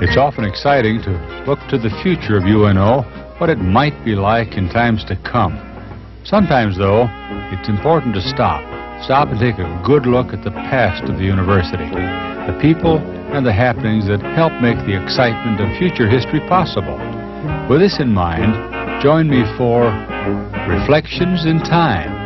It's often exciting to look to the future of UNO, what it might be like in times to come. Sometimes, though, it's important to stop and take a good look at the past of the university, the people and the happenings that help make the excitement of future history possible. With this in mind, join me for Reflections in Time.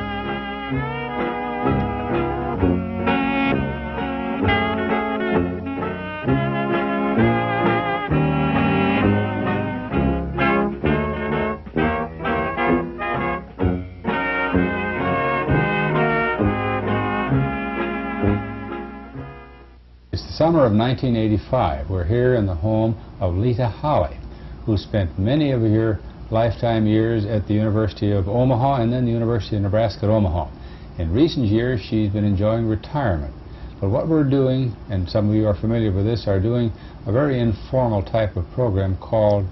It's the summer of 1985. We're here in the home of Lita Holly, who spent many of her lifetime years at the University of Omaha and then the University of Nebraska at Omaha. In recent years, she's been enjoying retirement. But what we're doing, and some of you are familiar with this, are doing a very informal type of program called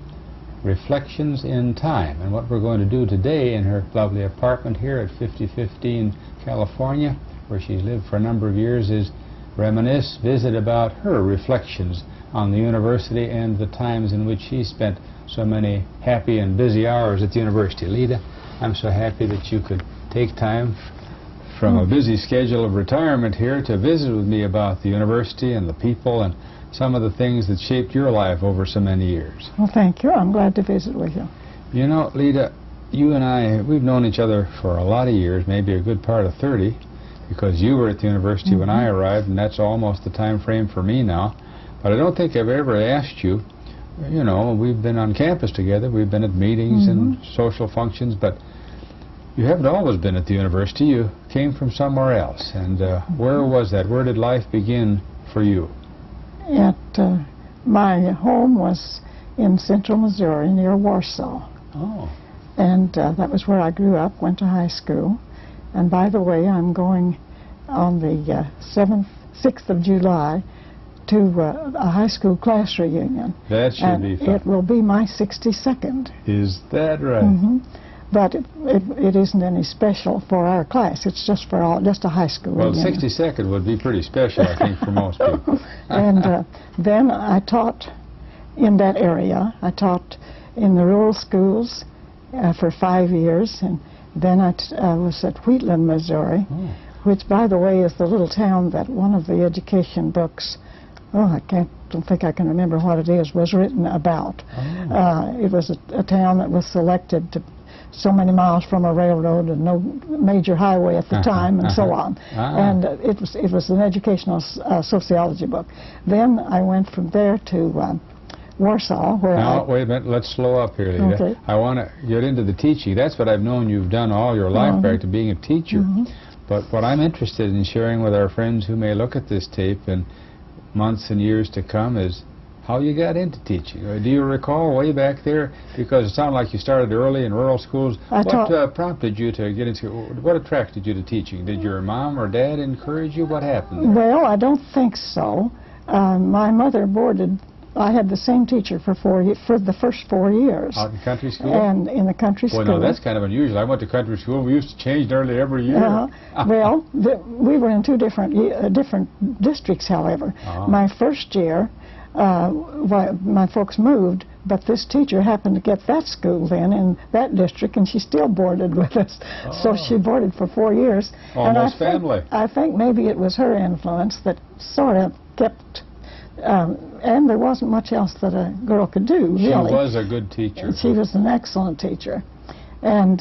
Reflections in Time. And what we're going to do today in her lovely apartment here at 5015 California, where she's lived for a number of years, is reminisce, visit about her reflections on the university and the times in which she spent so many happy and busy hours at the university. Lita, I'm so happy that you could take time from a busy schedule of retirement here to visit with me about the university and the people and some of the things that shaped your life over so many years. Well, thank you. I'm glad to visit with you. You know, Lita, you and I, we've known each other for a lot of years, maybe a good part of 30, because you were at the university when I arrived, and that's almost the time frame for me now. But I don't think I've ever asked you, you know, we've been on campus together, we've been at meetings and social functions, but you haven't always been at the university. You came from somewhere else. And where was that? Where did life begin for you? My home was in central Missouri near Warsaw. Oh. And that was where I grew up, went to high school. And by the way, I'm going on the 6th of July to a high school class reunion. That should be fun. It will be my 62nd. Is that right? But it isn't any special for our class. It's just for just a high school reunion. Well, reunion. 62nd would be pretty special, I think, for most people. And then I taught in that area. I taught in the rural schools for 5 years, and then I was at Wheatland, Missouri, which, by the way, is the little town that one of the education books, I don't think I can remember what it is, was written about. It was a town that was selected to so many miles from a railroad and no major highway at the time, and so on. And it was an educational sociology book. Then I went from there to Warsaw, where now, wait a minute, let's slow up here, Lita. Okay. I want to get into the teaching. That's what I've known you've done all your life back to being a teacher. But what I'm interested in sharing with our friends who may look at this tape in months and years to come is how you got into teaching. Do you recall way back there? Because it sounded like you started early in rural schools. What prompted you to get into, what attracted you to teaching? Did your mom or dad encourage you? What happened there? Well, I don't think so. My mother boarded. I had the same teacher for the first 4 years. Out in country school? And in the country school. Well, no, that's kind of unusual. I went to country school. We used to change nearly every year. Well, we were in two different districts, however. My first year, my folks moved, but this teacher happened to get that school then in that district, and she still boarded with us. So she boarded for 4 years. Almost family. I think maybe it was her influence that sort of kept... and there wasn't much else that a girl could do, really. She was a good teacher. She was an excellent teacher. And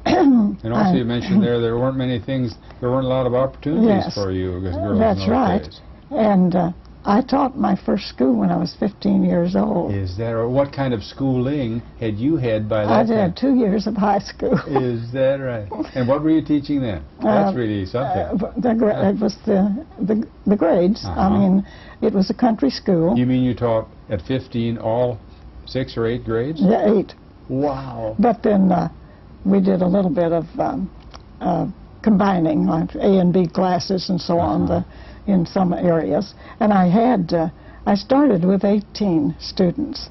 and also you mentioned there weren't many things, there weren't a lot of opportunities for you as girls. That's right. Days. And I taught my first school when I was 15 years old. Is that, or what kind of schooling had you had by that time? I did 2 years of high school. Is that right? And what were you teaching then? That's really something. It was the grades. I mean, it was a country school. You mean you taught at 15 all 6 or 8 grades? Yeah, 8. Wow. But then we did a little bit of combining, like A and B classes and so on. In some areas, and I started with 18 students,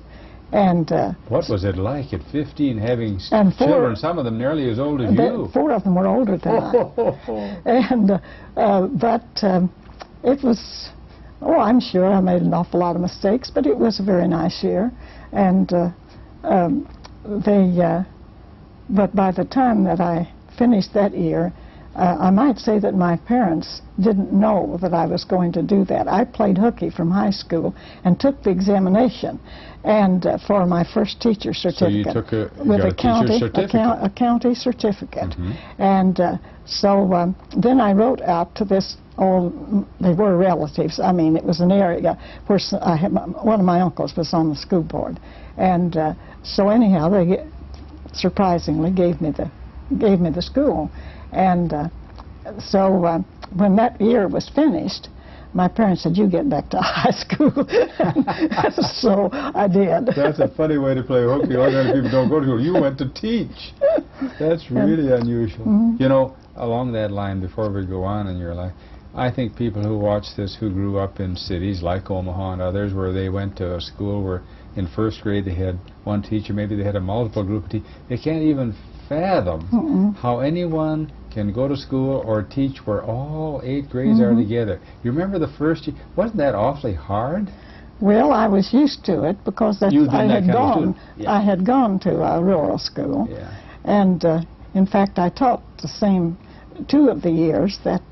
and what was it like at 15 having children, some of them nearly as old as you? 4 of them were older than I, and but it was Oh, I'm sure I made an awful lot of mistakes, but it was a very nice year. And but by the time that I finished that year, I might say that my parents didn't know that I was going to do that. I played hooky from high school and took the examination, and for my first teacher certificate. So you took with a teacher's certificate. A county certificate. And so then I wrote out to this old, they were relatives. I mean, it was an area where I had one of my uncles was on the school board, and so anyhow, they surprisingly gave me the school. And so when that year was finished, my parents said, "You get back to high school." So I did. That's a funny way to play hooky. Ordinary people don't go to school. You went to teach. That's really unusual. You know, along that line, before we go on in your life, I think people who watch this who grew up in cities like Omaha and others where they went to a school where in first grade they had one teacher, maybe they had a multiple group of teachers, they can't even fathom how anyone can go to school or teach where all 8 grades are together. You remember the first year? Wasn't that awfully hard? Well, I was used to it because I had gone to a rural school. Yeah. And in fact, I taught the same 2 of the years that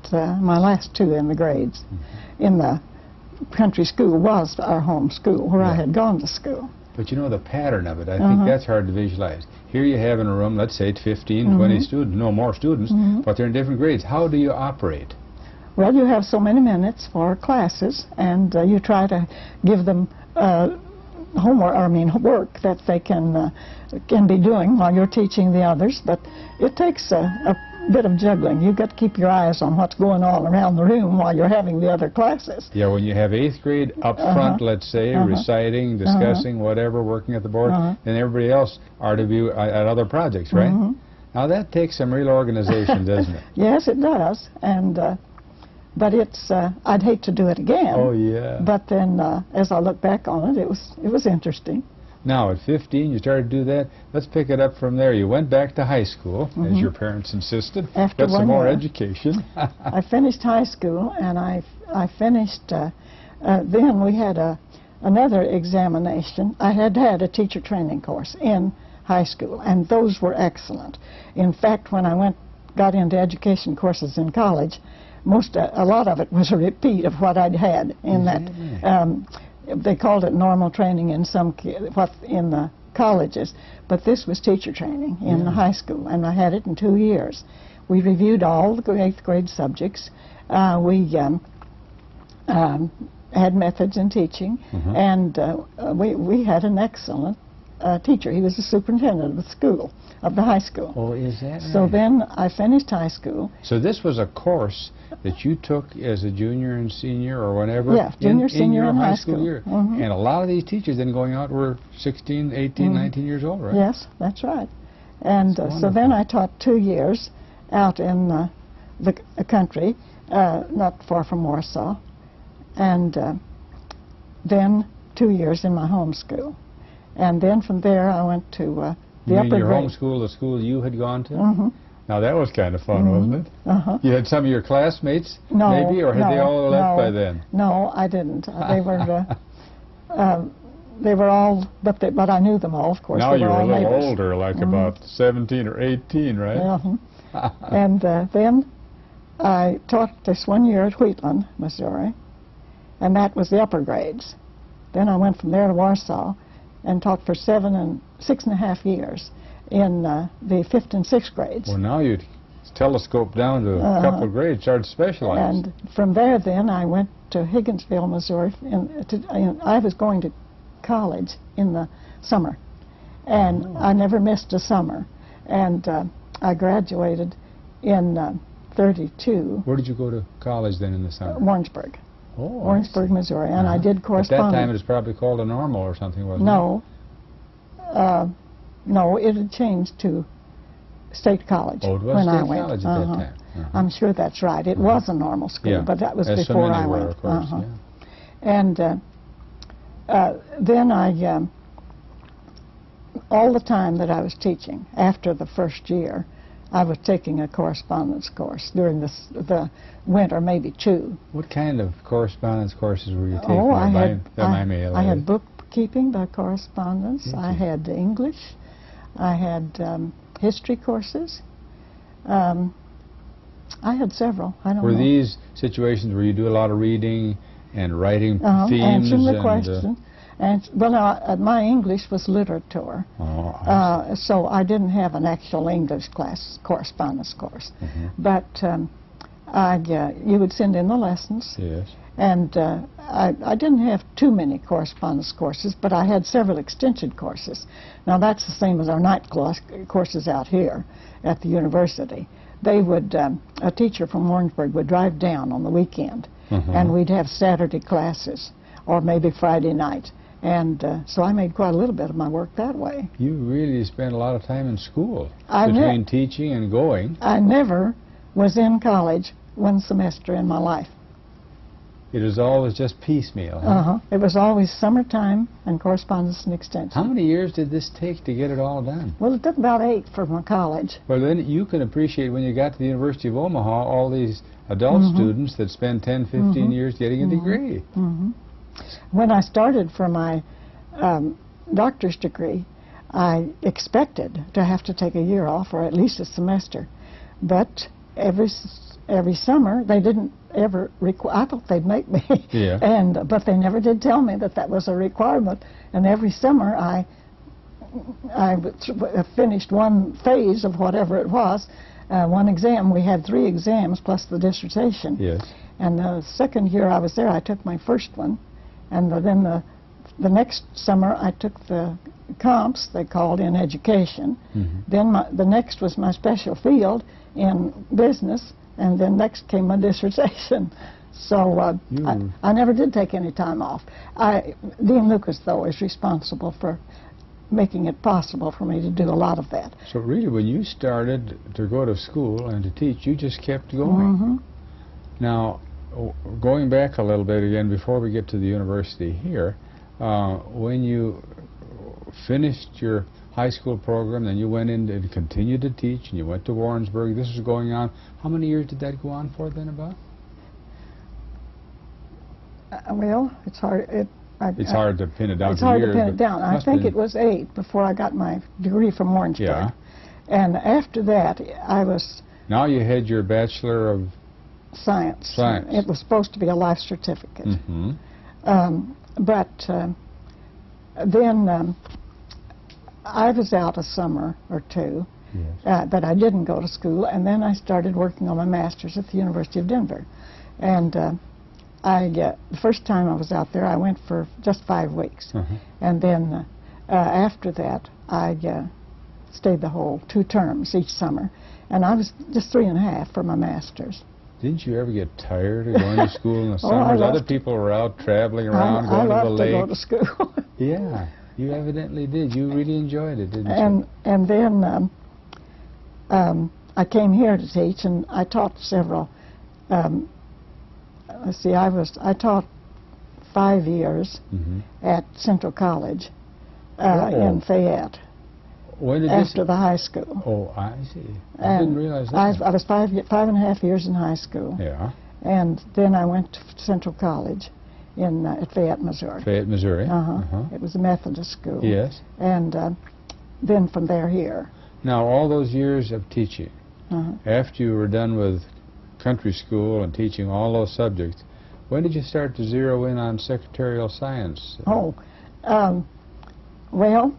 my last 2 in the grades in the country school was our home school where I had gone to school. But you know the pattern of it, I think that's hard to visualize. Here you have in a room, let's say 15, 20 students, no more students, but they're in different grades. How do you operate? Well, you have so many minutes for classes, and you try to give them work that they can be doing while you're teaching the others. But it takes a bit of juggling. You've got to keep your eyes on what's going on around the room while you're having the other classes. Yeah, when you have 8th grade up front, let's say, reciting, discussing, whatever, working at the board, then everybody else are to be at other projects, right? Now that takes some real organization, doesn't it? Yes, it does. And but it's I'd hate to do it again. Oh yeah. But then as I look back on it, it was interesting. Now, at 15, you started to do that. Let's pick it up from there. You went back to high school, as your parents insisted. After got some one more year. Education. I finished high school, and I finished, then we had another examination. I had had a teacher training course in high school, and those were excellent. In fact, when I got into education courses in college, a lot of it was a repeat of what I'd had in that. They called it normal training in in the colleges, but this was teacher training in the high school, and I had it in 2 years. We reviewed all the 8th grade subjects. We had methods in teaching, and we had an excellent teacher. He was the superintendent of the school, of the high school. Oh, is that So right? then I finished high school. So this was a course that you took as a junior and senior or whatever? Yeah, junior, in senior, your and high high school school. year. And a lot of these teachers then going out were 16, 18, 19 years old, right? Yes, that's right. And so then I taught 2 years out in the country, not far from Warsaw, and then 2 years in my home school. And then from there I went to the upper grade. Your home school, the school you had gone to? Now that was kind of fun, wasn't it? You had some of your classmates, maybe, or had they all left by then? No, I didn't. They were all, but I knew them all, of course. Now they you were were a all little neighbors. older, like about 17 or 18, right? And then I taught this 1 year at Wheatland, Missouri, and that was the upper grades. Then I went from there to Warsaw and taught for 6.5 years in the 5th and 6th grades. Well, now you telescope down to a couple of grades, started specializing. And from there, then, I went to Higginsville, Missouri. I was going to college in the summer, and I never missed a summer. And I graduated in 32. Where did you go to college then in the summer? Warrensburg. Oh, Warrensburg, Missouri. And I did correspondence. At that time, it was probably called a normal or something, wasn't No. No, it had changed to State College it? Oh, it was when State I went. College at that time. I'm sure that's right. It was a normal school, but that was As so before many I were, went. of course, And then all the time that I was teaching, after the first year, I was taking a correspondence course during the winter, maybe 2. What kind of correspondence courses were you taking? Oh, I had I bookkeeping by correspondence. I had English. I had history courses. I had several. I don't know. Were these situations where you do a lot of reading and writing themes? Answering the question. Well, my English was literature, so I didn't have an actual English correspondence course. But you would send in the lessons. Yes. And I didn't have too many correspondence courses, but I had several extension courses. Now that's the same as our night courses out here at the university. They would, a teacher from Warrensburg would drive down on the weekend, and we'd have Saturday classes, or maybe Friday night. And so I made quite a little bit of my work that way. You really spent a lot of time in school between teaching and going. I never was in college one semester in my life. It was always just piecemeal, huh? It was always summertime and correspondence and extension. How many years did this take to get it all done? Well, it took about 8 for my college. Well, then you can appreciate when you got to the University of Omaha all these adult students that spend 10, 15 years getting a degree. When I started for my doctor's degree, I expected to have to take a year off, or at least a semester. But every summer, they didn't ever I thought they'd make me. But they never did tell me that that was a requirement. And every summer, I finished one phase of whatever it was, one exam. We had 3 exams plus the dissertation. Yes. And the second year I was there, I took my first one. And then the next summer, I took the comps, they called in education. Then the next was my special field in business, and then next came my dissertation. So I never did take any time off. Dean Lucas, though, is responsible for making it possible for me to do a lot of that. So really, when you started to go to school and to teach, you just kept going. Now, going back a little bit again before we get to the university here, when you finished your high school program, then you went in and continued to teach, and you went to Warrensburg. This was going on. How many years did that go on for then, about? Well, it's hard. It's hard to pin it down. It's hard to pin it down. I think it was 8 before I got my degree from Warrensburg. Yeah. And after that, I was. Now you had your Bachelor of Science. Science. It was supposed to be a life certificate. But then I was out a summer or 2 that I didn't go to school, and then I started working on my master's at the University of Denver. And the first time I was out there, I went for just 5 weeks. And then after that, I stayed the whole 2 terms each summer. And I was just 3.5 for my master's. Didn't you ever get tired of going to school in the summers? Other people were out traveling around, going to the lake. I loved to go to school. Yeah, you evidently did. You really enjoyed it, didn't you? And then I came here to teach, and I taught several. Let's see, I taught 5 years at Central College in Fayette. When did after the high school. Oh, I see. I didn't realize that. I was 5.5 years in high school. Yeah. And then I went to Central College at Fayette, Missouri. Fayette, Missouri. It was a Methodist school. Yes. And then from there here. Now, all those years of teaching, after you were done with country school and teaching all those subjects, when did you start to zero in on secretarial science? Oh, well,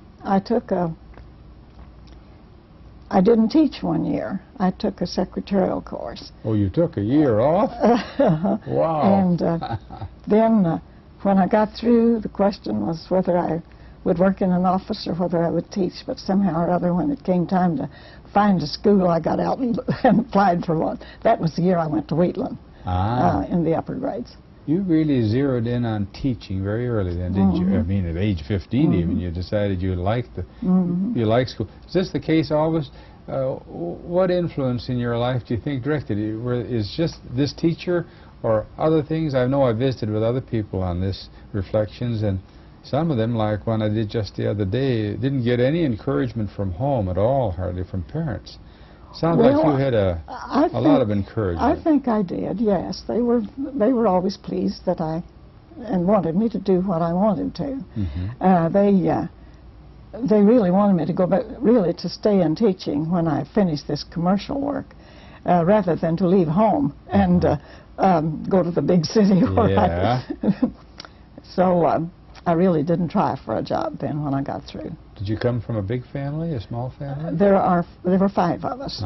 I didn't teach 1 year. I took a secretarial course. Oh, you took a year off? Wow. And then when I got through, the question was whether I would work in an office or whether I would teach. But somehow or other, when it came time to find a school, I got out and applied for one. That was the year I went to Wheatland in the upper grades. You really zeroed in on teaching very early then, didn't you? I mean, at age 15 even, you decided you liked you liked school. Is this the case always? What influence in your life do you think directed it? Is just this teacher or other things? I know I visited with other people on this reflections, and some of them, like one I did just the other day, didn't get any encouragement from home at all, hardly from parents. Sounds like you had a lot of encouragement. I think I did, yes. They were always pleased that and wanted me to do what I wanted to. They really wanted me to go back, really to stay in teaching when I finished this commercial work, rather than to leave home and go to the big city. So I really didn't try for a job then when I got through. Did you come from a big family, a small family? There were 5 of us,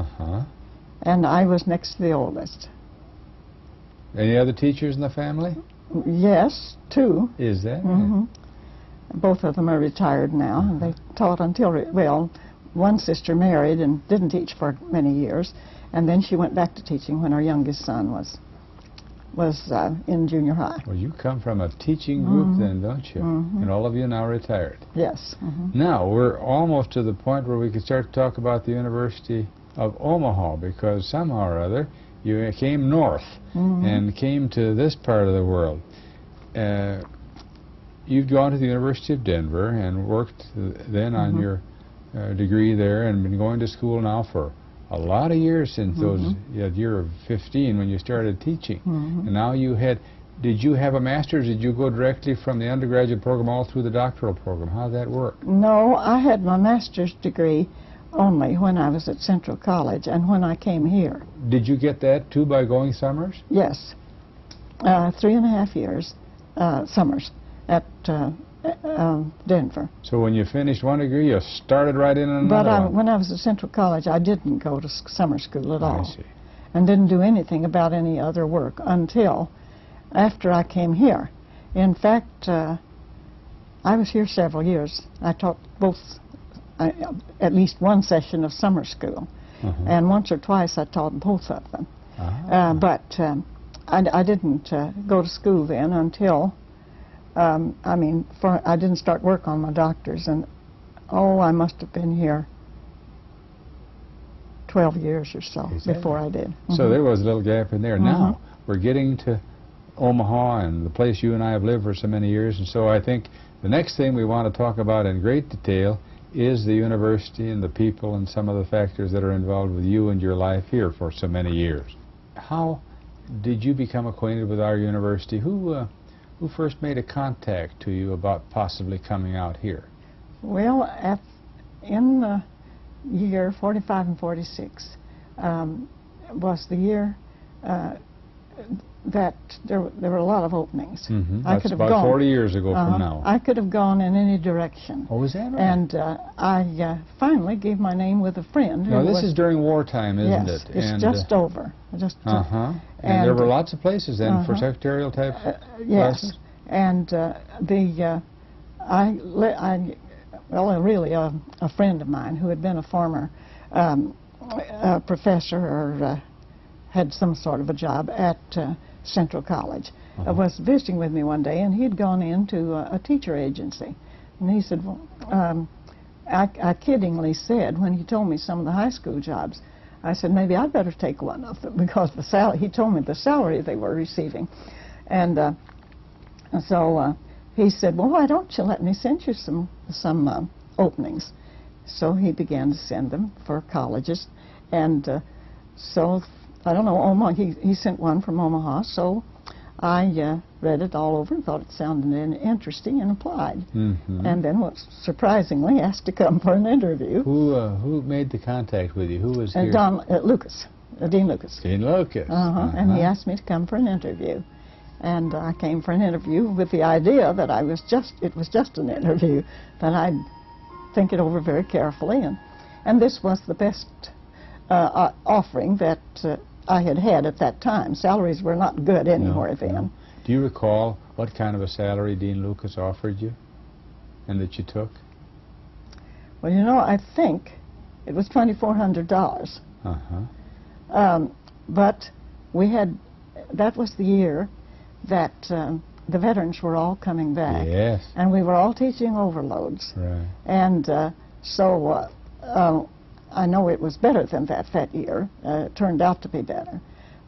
and I was next to the oldest. Any other teachers in the family? Yes, 2. Is that? Both of them are retired now, and they taught until, well, one sister married and didn't teach for many years, and then she went back to teaching when our youngest son was in junior high. Well, you come from a teaching group then, don't you? And all of you now retired. Yes. Now, we're almost to the point where we can start to talk about the University of Omaha, because somehow or other you came north and came to this part of the world. You've gone to the University of Denver and worked then on your degree there, and been going to school now for a lot of years since that year of 15 when you started teaching. And now did you have a master's? Did you go directly from the undergraduate program all through the doctoral program? How did that work? No, I had my master's degree only when I was at Central College and when I came here. Did you get that too by going summers? Yes, 3.5 years summers at Denver. So when you finished one degree, you started right in another one? When I was at Central College, I didn't go to summer school at all. I see. And didn't do anything about any other work until after I came here. In fact, I was here several years. I taught both, at least one session of summer school, and once or twice I taught both of them. But I didn't go to school then until I didn't start work on my doctor's, and I must have been here 12 years or so before I did. So there was a little gap in there. Now we're getting to Omaha and the place you and I have lived for so many years, and so I think the next thing we want to talk about in great detail is the university and the people and some of the factors that are involved with you and your life here for so many years. How did you become acquainted with our university? Who first made a contact to you about possibly coming out here? Well, in the year 45 and 46 was the year that there were a lot of openings. I That's about 40 years ago from now. I could have gone in any direction. Oh, is that right? And I finally gave my name with a friend. Now, this is during wartime, isn't it? Yes, it's just over. And there were lots of places then for secretarial type classes? And really a friend of mine who had been a former professor or had some sort of a job at Central College was visiting with me one day, and he'd gone into a teacher agency. And he said, well, I kiddingly said, when he told me some of the high school jobs, I said, maybe I'd better take one of them, because he told me the salary they were receiving. And so he said, well, why don't you let me send you some openings? So he began to send them for colleges. And so, I don't know, Omaha, he sent one from Omaha, so I read it all over and thought it sounded interesting and applied. And then, surprisingly, asked to come for an interview. Who made the contact with you? Who was here? Lucas, Dean Lucas. Dean Lucas. And he asked me to come for an interview. And I came for an interview with the idea that it was just an interview, that I'd think it over very carefully. And this was the best offering that I had at that time. Salaries were not good anywhere then. Do you recall what kind of a salary Dean Lucas offered you and that you took? Well, I think it was $2,400. But that was the year that the veterans were all coming back. Yes. And we were all teaching overloads. Right. And so I know it was better than that year. It turned out to be better.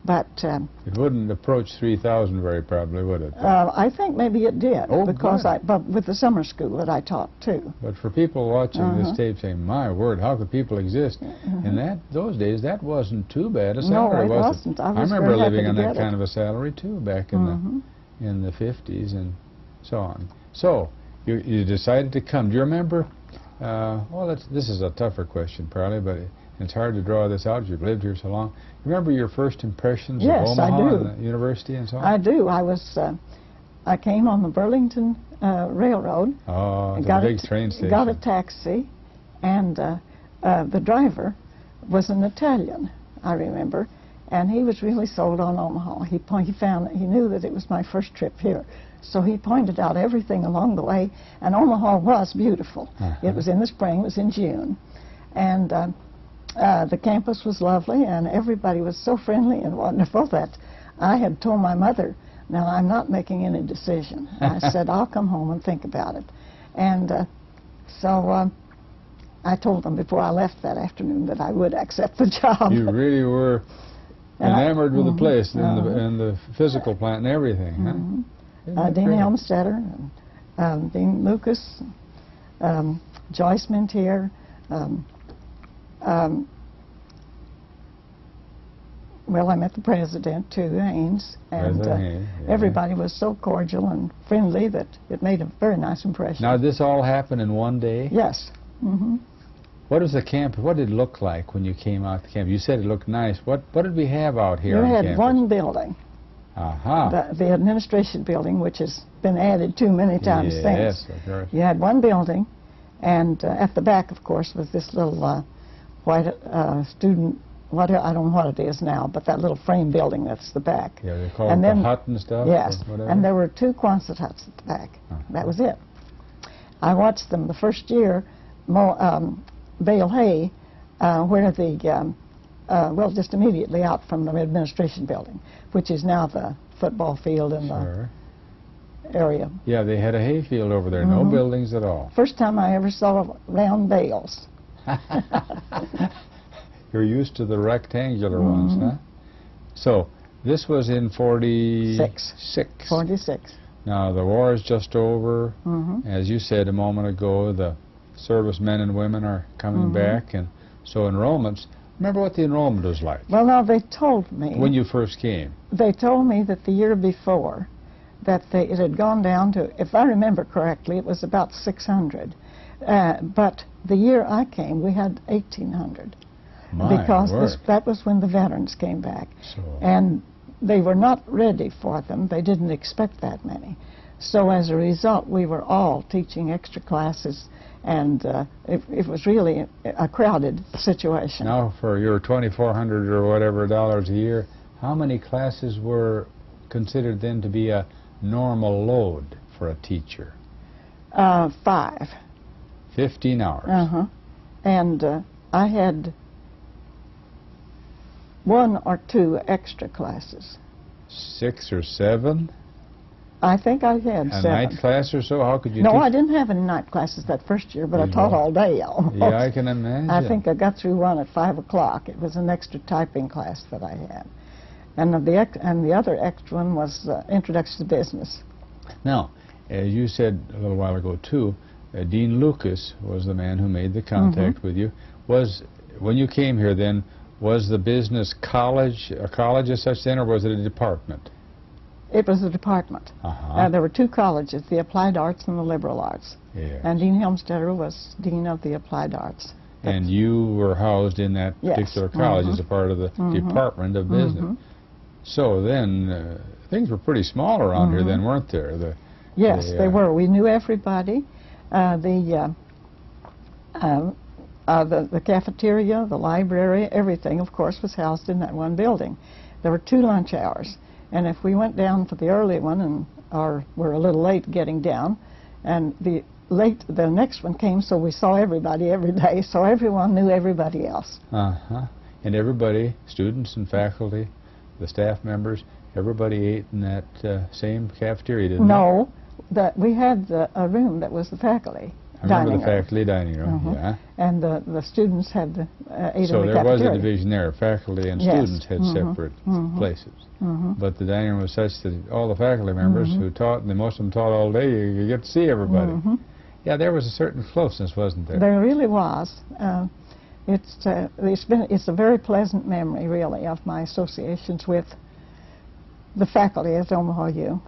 But it wouldn't approach 3,000 very probably, would it? I think maybe it did, Oh, because good. but with the summer school that I taught too. But for people watching this tape saying, "My word, how could people exist?" In those days, that wasn't too bad a salary, no, it was wasn't. it? I was remember very happy living to on that get it. kind of a salary too back in the 50s and so on. So you decided to come. Do you remember? Well, this is a tougher question probably, but it's hard to draw this out. You've lived here so long. You remember your first impressions of Yes, I Omaha do. and the university and so on? I do. I came on the Burlington Railroad. Oh, the got big train station. Got a taxi, and the driver was an Italian, I remember, and he was really sold on Omaha. He knew that it was my first trip here, so he pointed out everything along the way, and Omaha was beautiful. It was in the spring, it was in June, and the campus was lovely, and everybody was so friendly and wonderful that I had told my mother, "Now, I'm not making any decision." I said, "I'll come home and think about it." And so I told them before I left that afternoon that I would accept the job. You really were enamored with the place and the physical plant and everything, huh? Dean Helmstetter, and Dean Lucas, Joyce Mintier, well, I met the president too, Haynes, and everybody was so cordial and friendly that it made a very nice impression. Now, this all happened in one day? Yes. What was the camp? What did it look like when you came out to camp? You said it looked nice. What did we have out here on campus? You had one building. The administration building, which has been added to many times since. Yes, of course. You had one building, and at the back, of course, was this little white student, I don't know what it is now, but that little frame building that's the back. Yeah, they call it the hut and stuff? Yes, or whatever? and there were 2 Quonset huts at the back. That was it. I watched them the first year bale hay where the, well, just immediately out from the administration building, which is now the football field in the area. Yeah, they had a hay field over there, no buildings at all. First time I ever saw round bales. You're used to the rectangular ones, huh? So, this was in 46. 46. Now, the war is just over. As you said a moment ago, the servicemen and women are coming back, and so enrollments. Remember what the enrollment was like? Well, now, they told me... When you first came? They told me that the year before, that it had gone down to, if I remember correctly, it was about 600. But the year I came, we had 1,800. Because that was when the veterans came back. And they were not ready for them. They didn't expect that many. So as a result, we were all teaching extra classes, and it was really a crowded situation. Now, for your $2,400 or whatever dollars a year, how many classes were considered then to be a normal load for a teacher? 5. 15 hours. And I had 1 or 2 extra classes. 6 or 7? I think I had 7. A night class or so? How could you No, teach? I didn't have any night classes that first year, but I taught all day almost. Yeah, I can imagine. I think I got through one at 5 o'clock. It was an extra typing class that I had. And the other extra one was Introduction to Business. Now, as you said a little while ago, too, Dean Lucas was the man who made the contact with you. When you came here then, was the business college, a college as such then, or was it a department? It was a department. There were 2 colleges, the Applied Arts and the Liberal Arts. Yes. And Dean Helmstetter was Dean of the Applied Arts. And you were housed in that particular college as a part of the Department of Business. So then, things were pretty small around here then, weren't there? Yes, they were. We knew everybody. The cafeteria, the library, everything, of course, was housed in that one building. There were 2 lunch hours, and if we went down for the early one or were a little late getting down, and the next one came, so we saw everybody every day, so everyone knew everybody else. And everybody, students and faculty, the staff members, everybody ate in that same cafeteria, didn't they? No, we had a room that was the faculty. remember dining the room. faculty dining room, yeah. And the students had the ate So in the there was a cafeteria. division there. Faculty and Yes. students had separate places. But the dining room was such that all the faculty members who taught, and most of them taught all day, you get to see everybody. Yeah, there was a certain closeness, wasn't there? There really was. It's a very pleasant memory, really, of my associations with the faculty at Omaha U.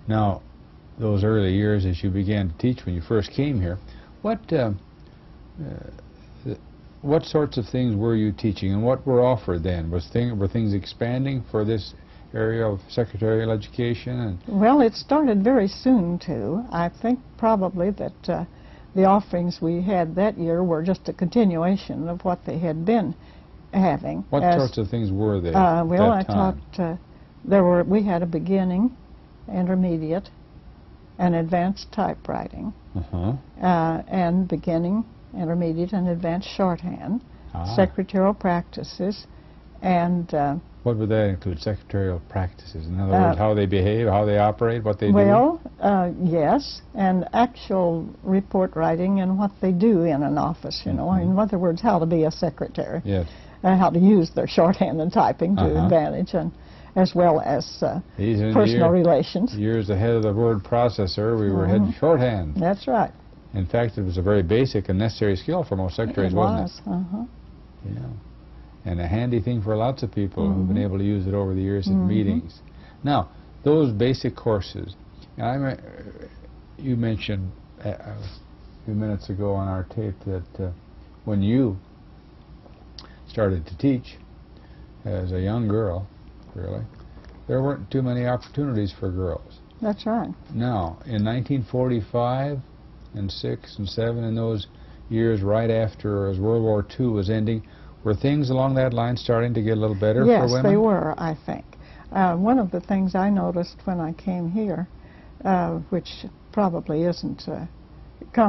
Now, those early years as you began to teach when you first came here, what sorts of things were you teaching, and what were offered then? Were things expanding for this area of secretarial education? And well, it started very soon, too. I think probably that the offerings we had that year were just a continuation of what they had been having. What sorts of things were they well, I that time? taught, we had a beginning, intermediate, and advanced typewriting, and beginning, intermediate, and advanced shorthand, secretarial practices, and what would that include? Secretarial practices, in other words, how they behave, how they operate, what they do? Well, yes, and actual report writing and what they do in an office, you know. In other words, how to be a secretary. Yes. How to use their shorthand and typing to advantage, and as well as personal relations. Years ahead of the word processor, we were heading shorthand. That's right. In fact, it was a very basic and necessary skill for most secretaries, wasn't it? Yeah. And a handy thing for lots of people who've been able to use it over the years in meetings. Now, those basic courses, you mentioned a few minutes ago on our tape that when you started to teach as a young girl, really, there weren't too many opportunities for girls. That's right. Now, in 1945 and 6 and 7, in those years right after as World War II was ending, were things along that line starting to get a little better for women? Yes, they were, I think. One of the things I noticed when I came here, which probably isn't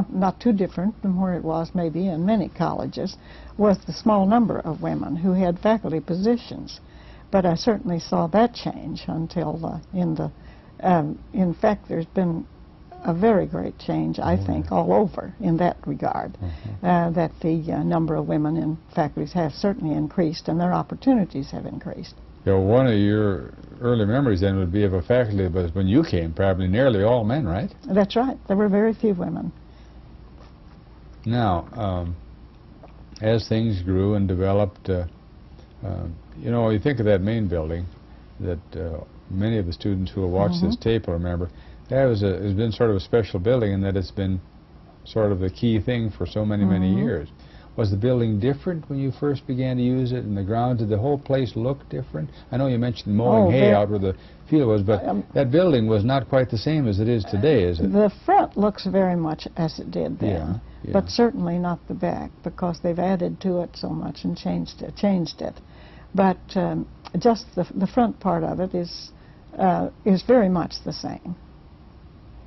not too different from where it was maybe in many colleges, was the small number of women who had faculty positions. But I certainly saw that change until in fact, there's been a very great change, I think, all over in that regard, that the number of women in faculties have certainly increased and their opportunities have increased. Yeah, one of your early memories then would be of a faculty, but when you came, probably nearly all men, right? That's right. There were very few women. Now, as things grew and developed, you know, you think of that main building that many of the students who will watch this tape will remember. That has been sort of a special building in that it's been sort of the key thing for so many, many years. Was the building different when you first began to use it, and the ground? Did the whole place look different? I know you mentioned mowing hay out where the field was, but that building was not quite the same as it is today, is it? The front looks very much as it did then, but certainly not the back, because they've added to it so much and changed it. But just the front part of it is very much the same,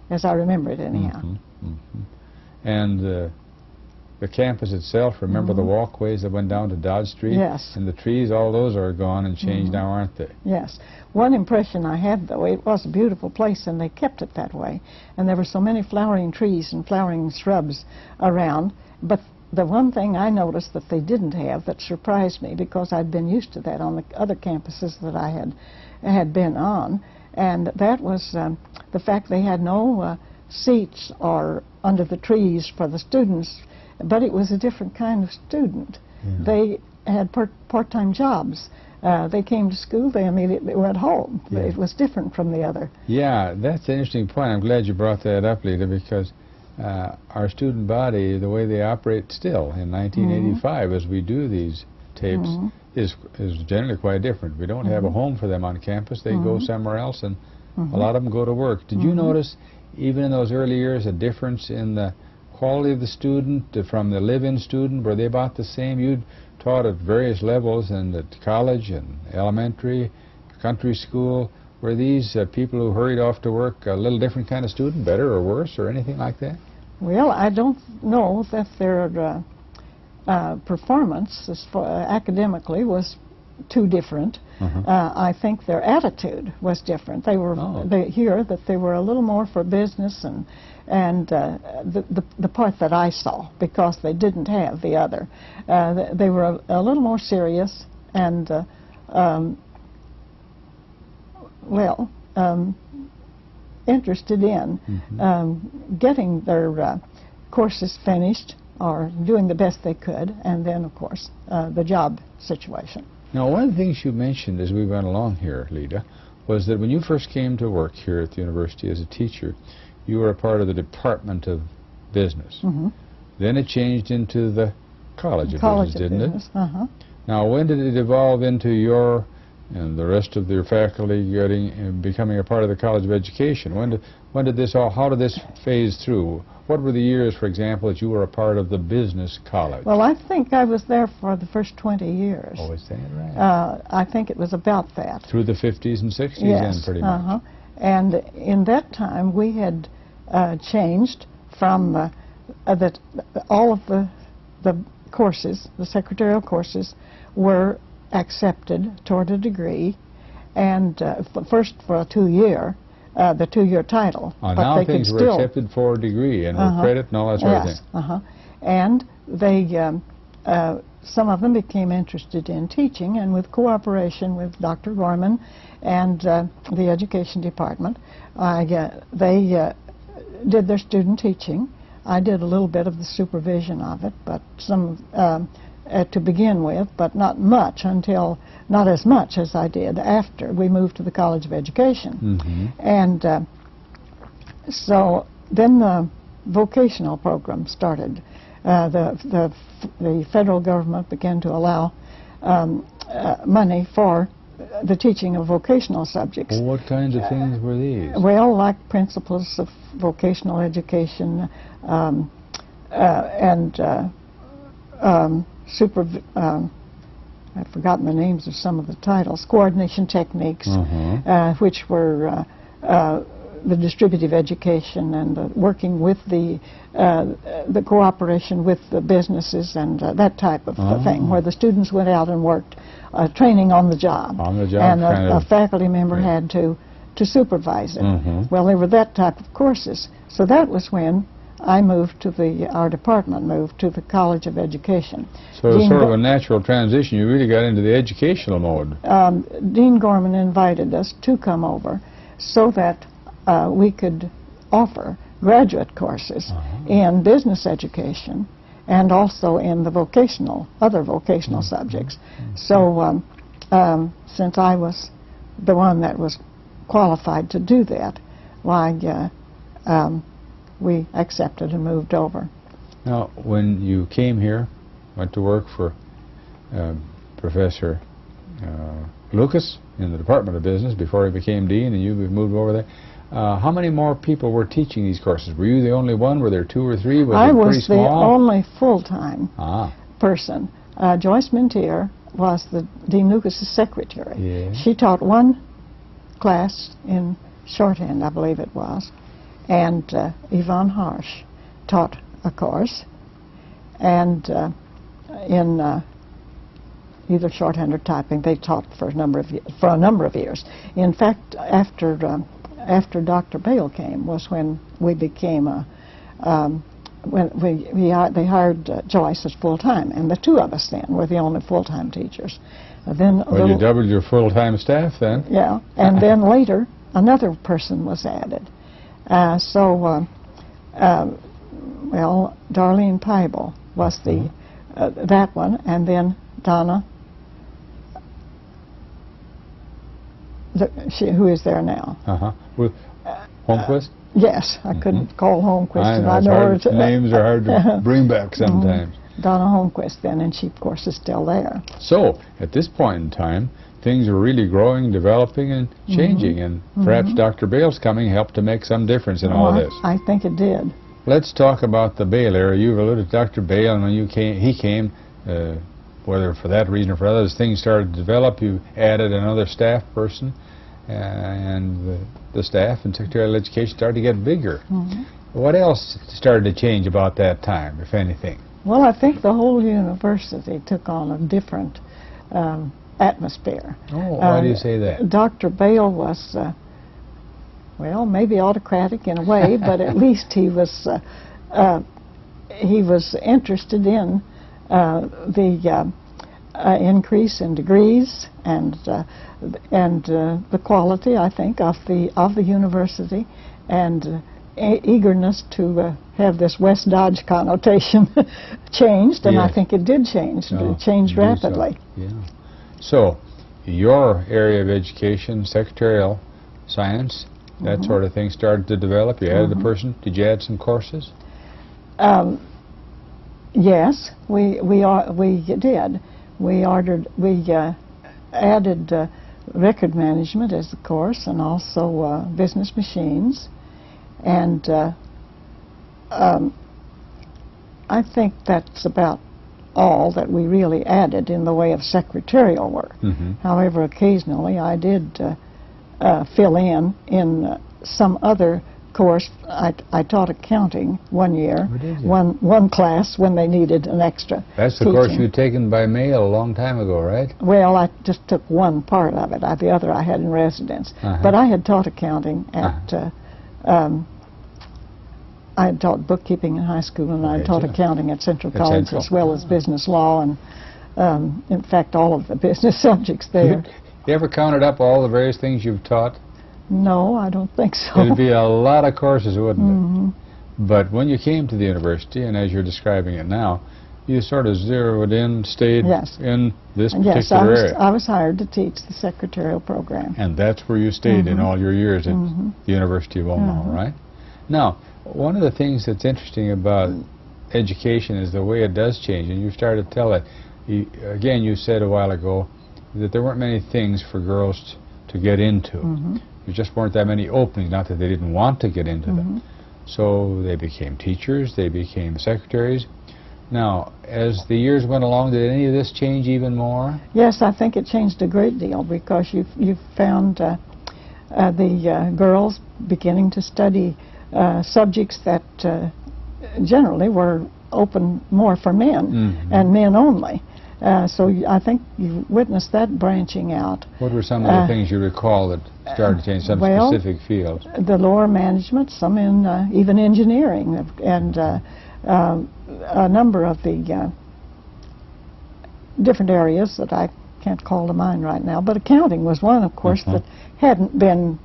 as I remember it anyhow. And the campus itself, remember the walkways that went down to Dodge Street? Yes. And the trees, all those are gone and changed now, aren't they? Yes. One impression I had, though, it was a beautiful place, and they kept it that way. And there were so many flowering trees and flowering shrubs around. But the one thing I noticed that they didn't have that surprised me, because I'd been used to that on the other campuses that I had been on, and that was the fact they had no seats or under the trees for the students, but it was a different kind of student. They had part-time jobs. They came to school, they immediately went home. It was different from the other. Yeah, that's an interesting point. I'm glad you brought that up, Lita, because our student body, the way they operate still in 1985 as we do these tapes, is generally quite different. We don't have a home for them on campus. They go somewhere else, and a lot of them go to work. Did you notice, even in those early years, a difference in the quality of the student from the live-in student? Were they about the same? You taught at various levels, and at college and elementary, country school. Were these people who hurried off to work a little different kind of student, better or worse, or anything like that? Well, I don't know that their performance as far, academically was too different. I think their attitude was different. They were here that they were a little more for business and the part that I saw, because they didn't have the other. They were a little more serious and interested in getting their courses finished or doing the best they could, and then, of course, the job situation. Now, one of the things you mentioned as we went along here, Lita, was that when you first came to work here at the university as a teacher, you were a part of the Department of Business. Then it changed into the College of Business, didn't it? Now, when did it evolve into your and the rest of your faculty becoming a part of the College of Education? When did this all? How did this phase through? What were the years, for example, that you were a part of the Business College? Well, I think I was there for the first 20 years. Oh, is that right? I think it was about that. Through the 50s and 60s, yes, then, pretty much. And in that time, we had changed from all of the courses, the secretarial courses, were accepted toward a degree, and first for a two-year, the two-year title. But now things were accepted for a degree and with credit and all that sort of thing. And they, some of them became interested in teaching, and with cooperation with Dr. Gorman and the Education Department, they did their student teaching. I did a little bit of the supervision of it, but some to begin with, but not as much as I did after we moved to the College of Education. And so then the vocational program started. The federal government began to allow money for the teaching of vocational subjects. Well, what kinds of things were these? Well, like principles of vocational education and I've forgotten the names of some of the titles, coordination techniques, which were the distributive education and working with the cooperation with the businesses and that type of thing, where the students went out and worked, training on the job. On the job, and a faculty member had to supervise it. Well, they were that type of courses. So that was when I moved to our department moved to the College of Education. So it was sort of a natural transition. You really got into the educational mode. Dean Gorman invited us to come over so that we could offer graduate courses in business education and also in the other vocational subjects. So since I was the one that was qualified to do that, why, we accepted and moved over. Now, when you came here, went to work for Professor Lucas in the Department of Business before he became dean, and you moved over there, how many more people were teaching these courses? Were you the only one? Were there two or three? I was the only full-time person. Joyce Mintier was Dean Lucas's secretary. Yeah. She taught one class in shorthand, I believe it was, and Yvonne Harsh taught a course, and in either shorthand or typing, they taught for a number of years. In fact, after Dr. Bale came was when we became they hired Joyce as full-time, and the two of us then were the only full-time teachers. Then you doubled your full-time staff then? Yeah, and then later another person was added. Well, Darlene Peibel was that one, and then Donna, who is there now. Holmquist? Yes, I couldn't call Holmquist. I know, names are hard to bring back sometimes. Donna Holmquist then, and she, of course, is still there. So, at this point in time, things are really growing, developing, and changing, and perhaps Dr. Bale's coming helped to make some difference in all this. I think it did. Let's talk about the Bale era. You've alluded to Dr. Bale, and when he came, whether for that reason or for others, things started to develop. You added another staff person, and the staff and secretarial education started to get bigger. What else started to change about that time, if anything? Well, I think the whole university took on a different atmosphere. Oh, why do you say that? Dr. Bale was, well, maybe autocratic in a way, but at least he was interested in the increase in degrees and the quality, I think, of the university, and eagerness to have this West Dodge connotation changed, and Yes. I think it did change. No, It changed indeed rapidly. So. Yeah. So, your area of education, secretarial science, that sort of thing, started to develop. You added a person. Did you add some courses? Yes, we did. We added record management as a course, and also business machines, and I think that's about all that we really added in the way of secretarial work. However, occasionally I did fill in some other course. I taught accounting one year, one class when they needed an extra That's the teaching. course you'd taken by mail a long time ago, right? Well, I just took one part of it. The other I had in residence. But I had taught accounting at, I had taught bookkeeping in high school, and I taught accounting at Central College, as well as business law, and in fact all of the business subjects there. You ever counted up all the various things you've taught? No, I don't think so. It'd be a lot of courses, wouldn't it? But when you came to the university, and as you're describing it now, you sort of zeroed in, stayed in this particular area. I was hired to teach the secretarial program. And that's where you stayed in all your years at the University of Omaha, right? Now, one of the things that's interesting about education is the way it does change, and you started to tell it. Again, you said a while ago that there weren't many things for girls to get into. There just weren't that many openings, not that they didn't want to get into them. So they became teachers, they became secretaries. Now, as the years went along, did any of this change even more? Yes, I think it changed a great deal, because you found the girls beginning to study subjects that generally were open more for men, and men only. So I think you witnessed that branching out. What were some of the things you recall that started to change, some specific fields? The lower management, some in even engineering, and a number of the different areas that I can't call to mind right now. But accounting was one, of course, that hadn't been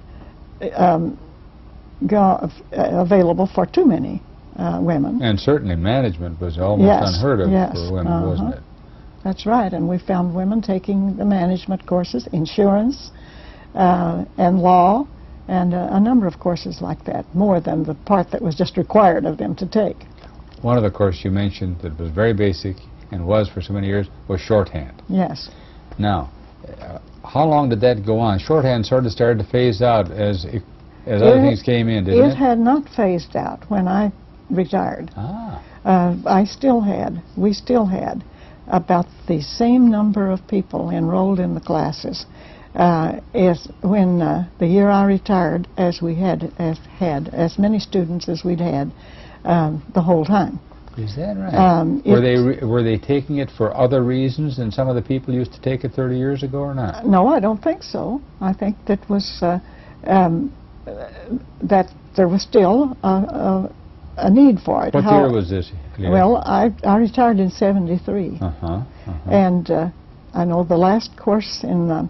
available for too many women. And certainly management was almost unheard of for women, wasn't it? That's right, and we found women taking the management courses, insurance, and law, and a number of courses like that, more than the part that was just required of them to take. One of the courses you mentioned that was very basic, and was for so many years, was shorthand. Yes. Now, how long did that go on? Shorthand sort of started to phase out as other things came in, didn't it? It had not phased out when I retired. We still had about the same number of people enrolled in the classes as when the year I retired, as we had as many students as we'd had the whole time. Is that right? Were they taking it for other reasons than some of the people used to take it 30 years ago, or not? No, I don't think so. I think that was that there was still a need for it. What year was this? Well, I retired in '73, and I know the last course in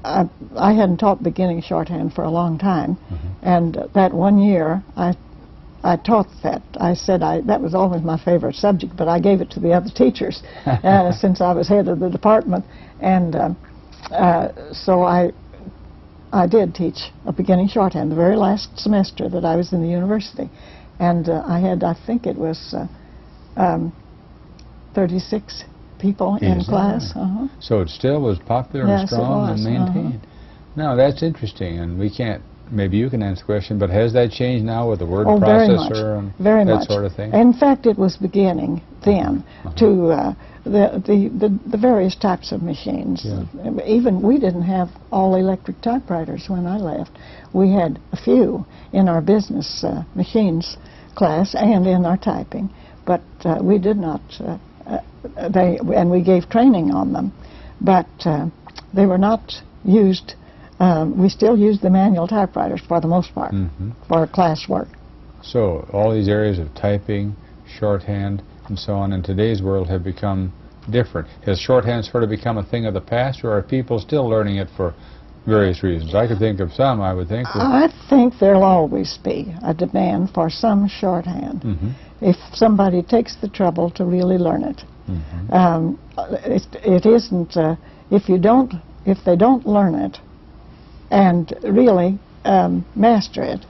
I hadn't taught beginning shorthand for a long time, and that one year I taught that. I said that was always my favorite subject, but I gave it to the other teachers since I was head of the department, and so I did teach a beginning shorthand the very last semester that I was in the university. And I think it was 36 people in class. So it still was popular and strong and maintained. Now, that's interesting, and we can't, maybe you can answer the question, but has that changed now with the word processor and that sort of thing? In fact, it was beginning then to the various types of machines. Even we didn't have all electric typewriters when I left. We had a few in our business machines class and in our typing, but we did not. And we gave training on them, but they were not used. We still use the manual typewriters for the most part for class work. So all these areas of typing, shorthand, and so on in today's world have become different. Has shorthand sort of become a thing of the past, or are people still learning it for various reasons? I could think of some, I would think. I think there'll always be a demand for some shorthand if somebody takes the trouble to really learn it. It isn't, if they don't learn it and really master it,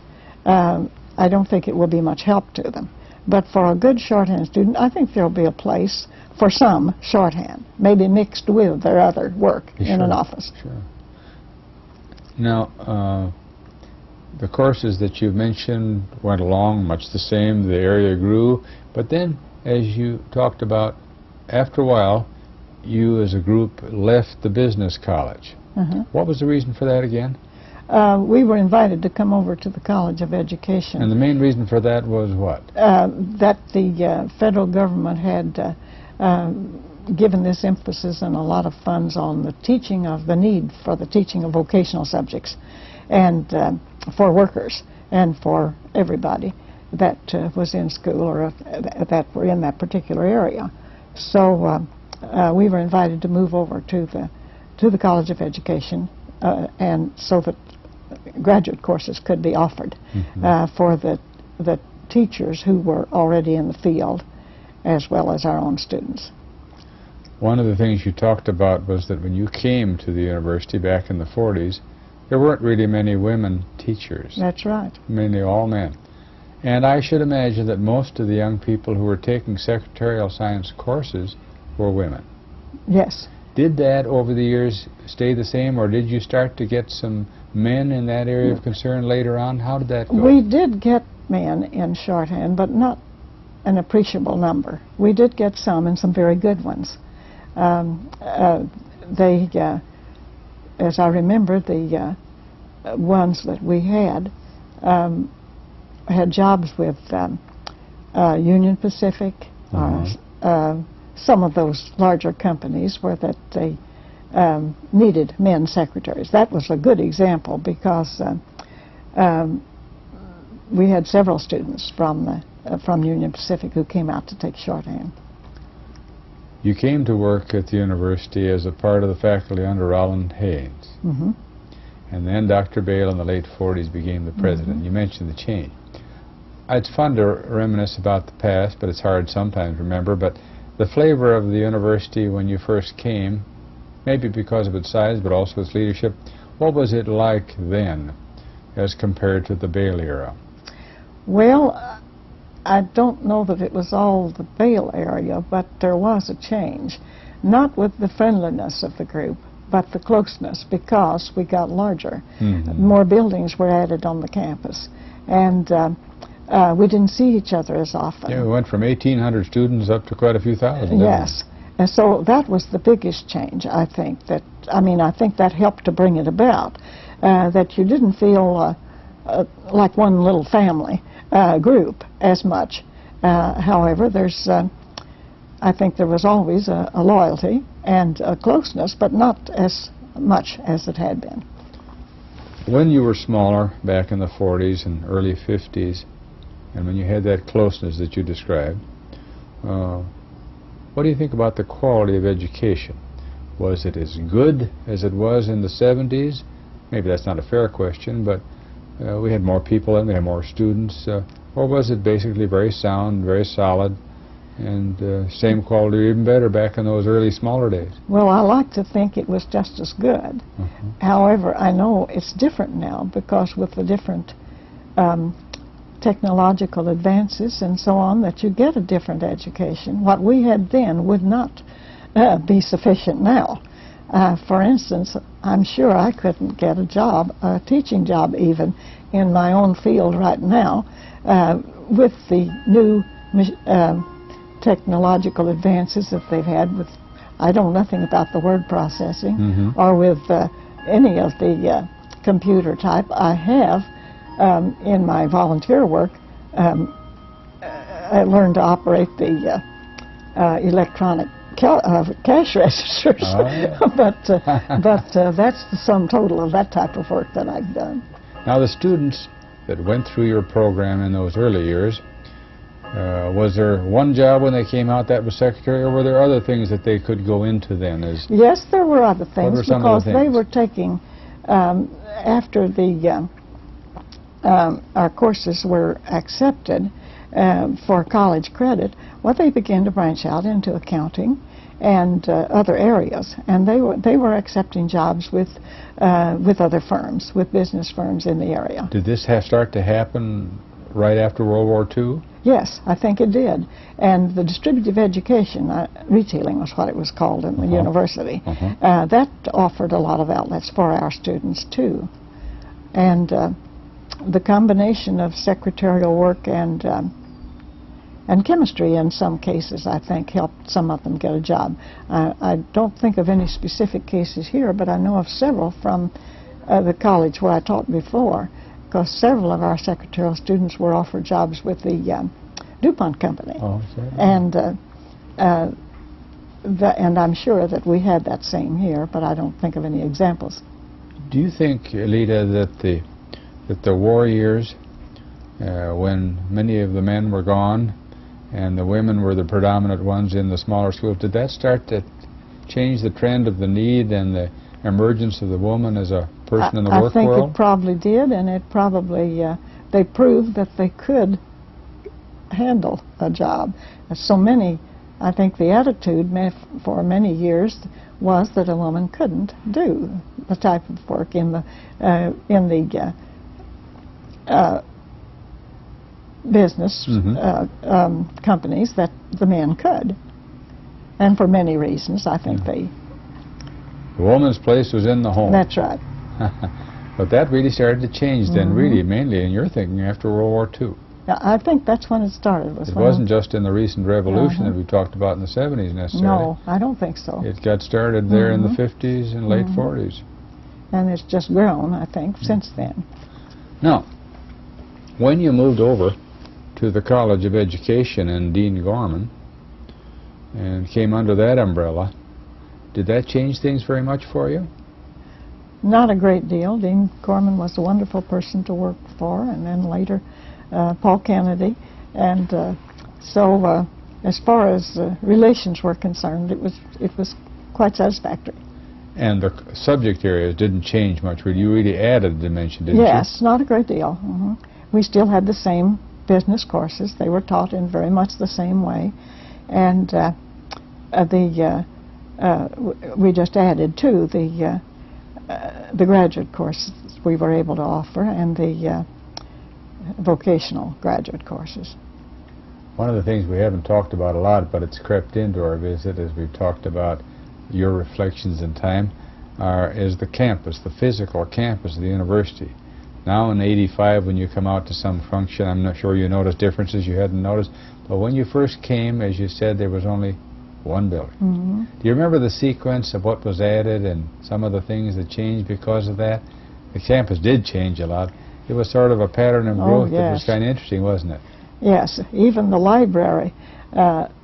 I don't think it will be much help to them. But for a good shorthand student, I think there'll be a place for some shorthand, maybe mixed with their other work in an office. Sure. Now, the courses that you've mentioned went along much the same, the area grew, but then, as you talked about, after a while, you as a group left the business college. What was the reason for that again? We were invited to come over to the College of Education. And the main reason for that was what? That the federal government had given this emphasis and a lot of funds on the teaching of the need for the teaching of vocational subjects and for workers and for everybody that was in school or that were in that particular area. So we were invited to move over to the College of Education and so that graduate courses could be offered for the teachers who were already in the field as well as our own students. One of the things you talked about was that when you came to the university back in the 40s, there weren't really many women teachers. That's right. Mainly all men. And I should imagine that most of the young people who were taking secretarial science courses were women. Yes. Did that over the years stay the same, or did you start to get some men in that area of concern later on? How did that go? We did get men in shorthand, but not an appreciable number. We did get some, and some very good ones. As I remember, the ones that we had jobs with Union Pacific, some of those larger companies where that they needed men secretaries. That was a good example because we had several students from Union Pacific who came out to take shorthand. You came to work at the university as a part of the faculty under Roland Haynes. And then Dr. Bale in the late 40s became the president. You mentioned the change. It's fun to reminisce about the past, but it's hard sometimes to remember. But the flavor of the university when you first came, maybe because of its size, but also its leadership, what was it like then as compared to the Bale era? Well, I don't know that it was all the Bale area, but there was a change. Not with the friendliness of the group, but the closeness, because we got larger. More buildings were added on the campus, and we didn't see each other as often. Yeah, we went from 1,800 students up to quite a few thousand. Yes, and so that was the biggest change, I think. I think that helped to bring it about, that you didn't feel like one little family group as much. However, I think there was always a loyalty and a closeness, but not as much as it had been. When you were smaller, back in the 40s and early 50s, and when you had that closeness that you described, what do you think about the quality of education? Was it as good as it was in the 70s? Maybe that's not a fair question, but we had more people and we had more students. Or was it basically very sound, very solid, and same quality or even better back in those early, smaller days? Well, I like to think it was just as good. However, I know it's different now because with the different technological advances and so on, that you get a different education. What we had then would not be sufficient now. For instance, I'm sure I couldn't get a job, a teaching job even, in my own field right now with the new technological advances that they've had with, I don't know nothing about the word processing or with any of the computer type. I have, in my volunteer work, I learned to operate the electronic cash registers. Oh, yeah. but that's the sum total of that type of work that I've done. Now, the students that went through your program in those early years, was there one job when they came out that was secretary, or were there other things that they could go into then? Yes, there were other things, were some because of the they things? were taking, after the our courses were accepted for college credit, well, they began to branch out into accounting and other areas, and they were accepting jobs with other firms, with business firms in the area. Did this start to happen right after World War II? Yes, I think it did. And the distributive education, retailing was what it was called in the university, that offered a lot of outlets for our students too. And the combination of secretarial work and chemistry in some cases, I think, helped some of them get a job. I don't think of any specific cases here, but I know of several from the college where I taught before, because several of our secretarial students were offered jobs with the DuPont company. Oh, sure. And I'm sure that we had that same here, but I don't think of any examples. Do you think, Lita, that the war years, when many of the men were gone and the women were the predominant ones in the smaller schools, did that start to change the trend of the need and the emergence of the woman as a person in the work world? I think it probably did, and it probably, they proved that they could handle a job. So many, I think the attitude for many years was that a woman couldn't do the type of work in the business companies that the men could. And for many reasons, I think The woman's place was in the home. That's right. But that really started to change then, really, mainly in your thinking after World War II. I think that's when it started. It wasn't just in the recent revolution that we talked about in the 70s necessarily. No, I don't think so. It got started there in the 50s and late 40s. And it's just grown, I think, since then. Now, when you moved over to the College of Education in Dean Gorman and came under that umbrella, did that change things very much for you? Not a great deal. Dean Gorman was a wonderful person to work for, and then later Paul Kennedy. And so as far as relations were concerned, it was quite satisfactory. And the subject areas didn't change much. You really added a dimension, didn't you? Yes, not a great deal. We still had the same business courses. They were taught in very much the same way. And we just added, too, the graduate courses we were able to offer, and the vocational graduate courses. One of the things we haven't talked about a lot, but it's crept into our visit as we've talked about your reflections in time, is the campus, the physical campus of the university. Now in '85, when you come out to some function, I'm not sure you notice differences you hadn't noticed, but when you first came, as you said, there was only one building. Do you remember the sequence of what was added and some of the things that changed because of that? The campus did change a lot. It was sort of a pattern of growth that was kind of interesting, wasn't it? Yes, even the library,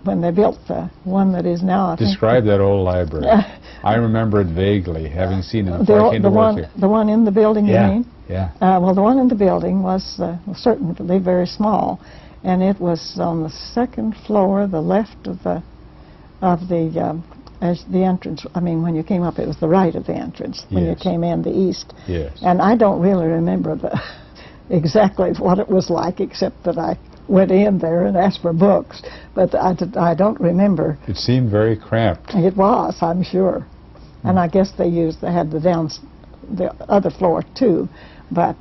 when they built the one that is now, I think. Describe that old library. I remember it vaguely, having seen it before I came to work here. The one in the building, you mean? Yeah. Well, the one in the building was certainly very small, and it was on the second floor, the left of the entrance. I mean, when you came up, it was the right of the entrance. When you came in, the east. Yes. And I don't really remember exactly what it was like, except that I went in there and asked for books. But I don't remember. It seemed very cramped. It was, I'm sure. And I guess they had the other floor too, but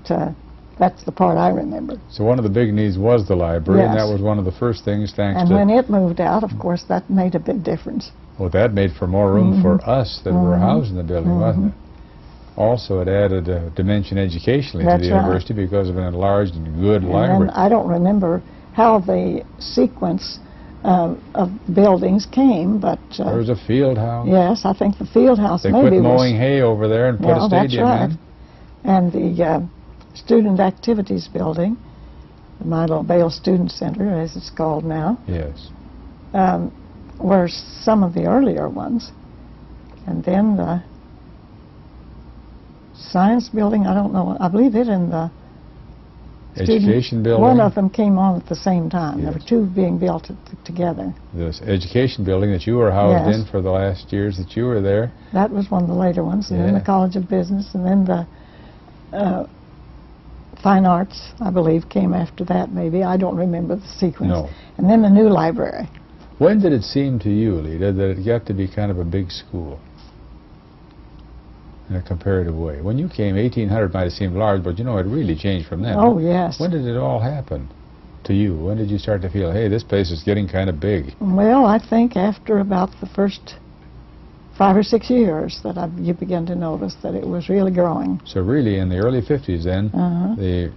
that's the part I remember. So one of the big needs was the library, and that was one of the first things, And when it moved out, of course, that made a big difference. Well, that made for more room for us that were housed in the building, wasn't it? Also, it added a dimension educationally to the university because of an enlarged and good library. And I don't remember how the sequence of buildings came, but... there was a field house. Yes, I think the field house they maybe quit mowing hay over there and put a stadium in. And the Student Activities Building, the Mabel L Student Center, as it's called now, were some of the earlier ones. And then the science building, I don't know, I believe it in the education building. One of them came on at the same time. Yes. There were two being built together. This education building that you were housed Yes. in for the last years that you were there. That was one of the later ones. And then Yeah. the College of Business, and then the Fine Arts, I believe, came after that, maybe. I don't remember the sequence. No. And then the new library. When did it seem to you, Lita, that it got to be kind of a big school in a comparative way? When you came, 1800 might have seemed large, but you know, it really changed from then. Oh, yes. When did it all happen to you? When did you start to feel, hey, this place is getting kind of big? Well, I think after about the first 5 or 6 years that you begin to notice that it was really growing. So really, in the early 50s then, the